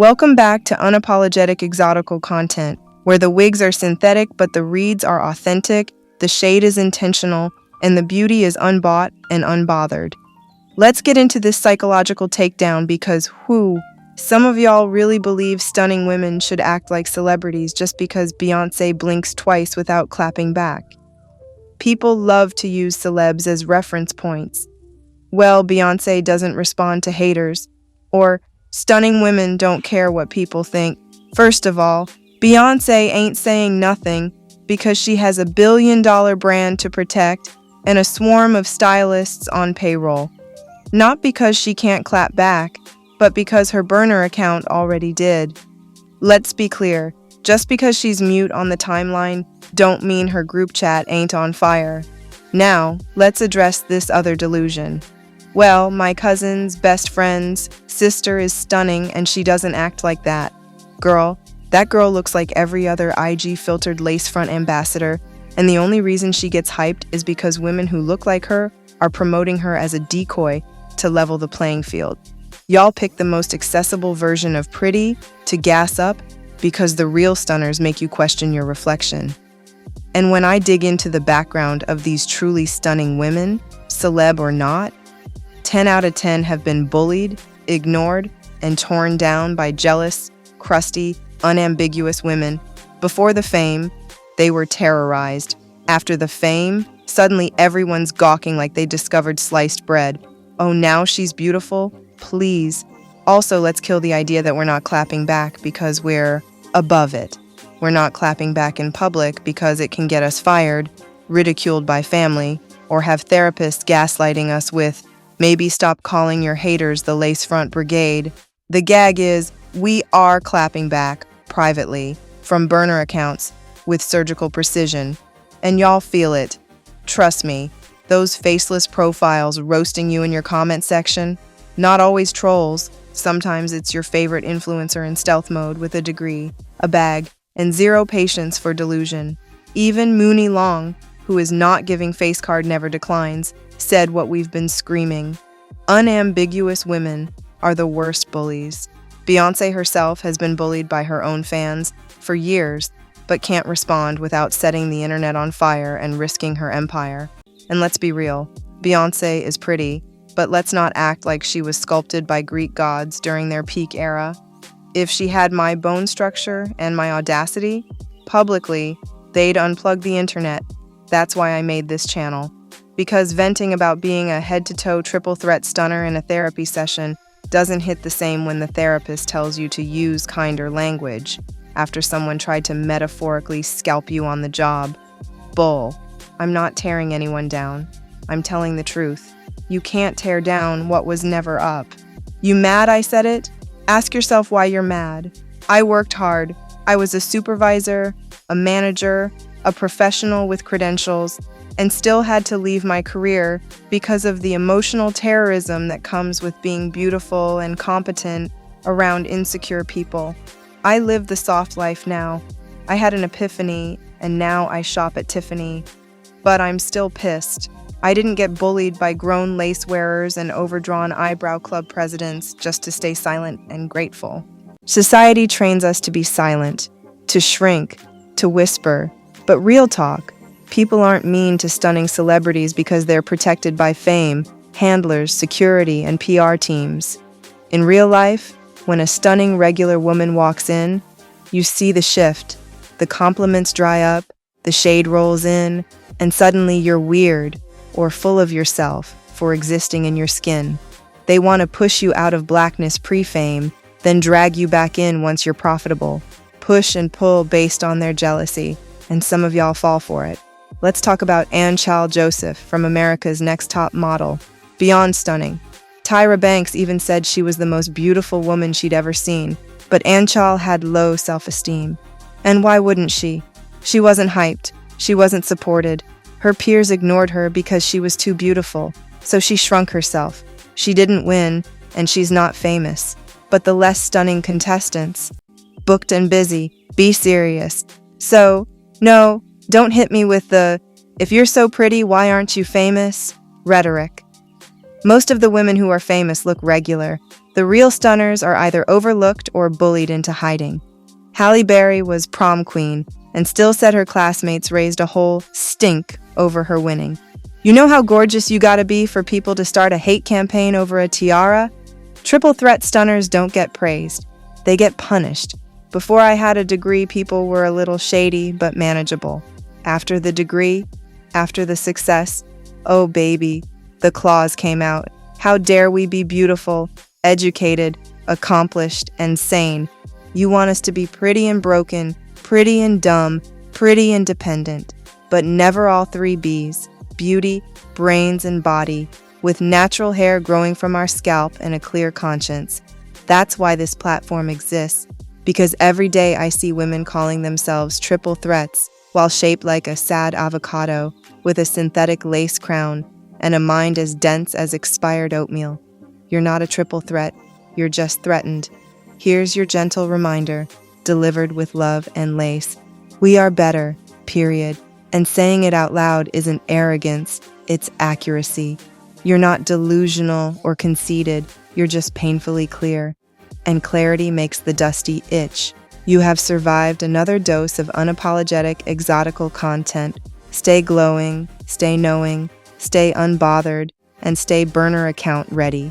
Welcome back to Unapologetic Exotical Content, where the wigs are synthetic but the reads are authentic, the shade is intentional, and the beauty is unbought and unbothered. Let's get into this psychological takedown because, some of y'all really believe stunning women should act like celebrities just because Beyonce blinks twice without clapping back. People love to use celebs as reference points. Well, Beyonce doesn't respond to haters, or stunning women don't care what people think. First of all, Beyonce ain't saying nothing because she has $1 billion brand to protect and a swarm of stylists on payroll. Not because she can't clap back, but because her burner account already did. Let's be clear, just because she's mute on the timeline, don't mean her group chat ain't on fire. Now, let's address this other delusion. Well, my cousin's best friend's sister is stunning and she doesn't act like that. That girl looks like every other IG filtered lace front ambassador, and the only reason she gets hyped is because women who look like her are promoting her as a decoy to level the playing field. Y'all pick the most accessible version of pretty to gas up because the real stunners make you question your reflection. And when I dig into the background of these truly stunning women, celeb or not, 10 out of 10 have been bullied, ignored, and torn down by jealous, crusty, unambiguous women. Before the fame, they were terrorized. After the fame, suddenly everyone's gawking like they discovered sliced bread. Oh, now she's beautiful? Please. Also, let's kill the idea that we're not clapping back because we're above it. We're not clapping back in public because it can get us fired, ridiculed by family, or have therapists gaslighting us with, maybe stop calling your haters the lace front brigade. The gag is, we are clapping back, privately, from burner accounts, with surgical precision. And y'all feel it. Trust me, those faceless profiles roasting you in your comment section, not always trolls. Sometimes it's your favorite influencer in stealth mode with a degree, a bag, and zero patience for delusion. Even Mooney Long, who is not giving face card never declines, said what we've been screaming. Unambiguous women are the worst bullies. Beyonce herself has been bullied by her own fans for years, but can't respond without setting the internet on fire and risking her empire. And let's be real, Beyonce is pretty, but let's not act like she was sculpted by Greek gods during their peak era. If she had my bone structure and my audacity, publicly, they'd unplug the internet. That's why I made this channel. Because venting about being a head-to-toe triple threat stunner in a therapy session doesn't hit the same when the therapist tells you to use kinder language after someone tried to metaphorically scalp you on the job. Bull. I'm not tearing anyone down. I'm telling the truth. You can't tear down what was never up. You mad I said it? Ask yourself why you're mad. I worked hard. I was a supervisor, a manager, a professional with credentials, and still had to leave my career because of the emotional terrorism that comes with being beautiful and competent around insecure people. I live the soft life now. I had an epiphany, and now I shop at Tiffany. But I'm still pissed. I didn't get bullied by grown lace wearers and overdrawn eyebrow club presidents just to stay silent and grateful. Society trains us to be silent, to shrink, to whisper. But real talk, people aren't mean to stunning celebrities because they're protected by fame, handlers, security, and PR teams. In real life, when a stunning regular woman walks in, you see the shift. The compliments dry up, the shade rolls in, and suddenly you're weird or full of yourself for existing in your skin. They want to push you out of blackness pre-fame, then drag you back in once you're profitable. Push and pull based on their jealousy, and some of y'all fall for it. Let's talk about Anchal Joseph from America's Next Top Model. Beyond stunning. Tyra Banks even said she was the most beautiful woman she'd ever seen, but Anchal had low self-esteem. And why wouldn't she? She wasn't hyped. She wasn't supported. Her peers ignored her because she was too beautiful, so she shrunk herself. She didn't win, and she's not famous. But the less stunning contestants, booked and busy, be serious. So, no, don't hit me with the, if you're so pretty, why aren't you famous? Rhetoric. Most of the women who are famous look regular. The real stunners are either overlooked or bullied into hiding. Halle Berry was prom queen and still said her classmates raised a whole stink over her winning. You know how gorgeous you gotta be for people to start a hate campaign over a tiara? Triple threat stunners don't get praised. They get punished. Before I had a degree, people were a little shady but manageable. After the degree, after the success, oh baby, the claws came out. How dare we be beautiful, educated, accomplished, and sane? You want us to be pretty and broken, pretty and dumb, pretty and dependent, but never all three B's: beauty, brains, and body, with natural hair growing from our scalp and a clear conscience. That's why this platform exists, because every day I see women calling themselves triple threats while shaped like a sad avocado with a synthetic lace crown and a mind as dense as expired oatmeal. You're not a triple threat, you're just threatened. Here's your gentle reminder, delivered with love and lace. We are better, period. And saying it out loud isn't arrogance, it's accuracy. You're not delusional or conceited, you're just painfully clear. And clarity makes the dusty itch. You have survived another dose of unapologetic exotical content. Stay glowing, stay knowing, stay unbothered, and stay burner account ready.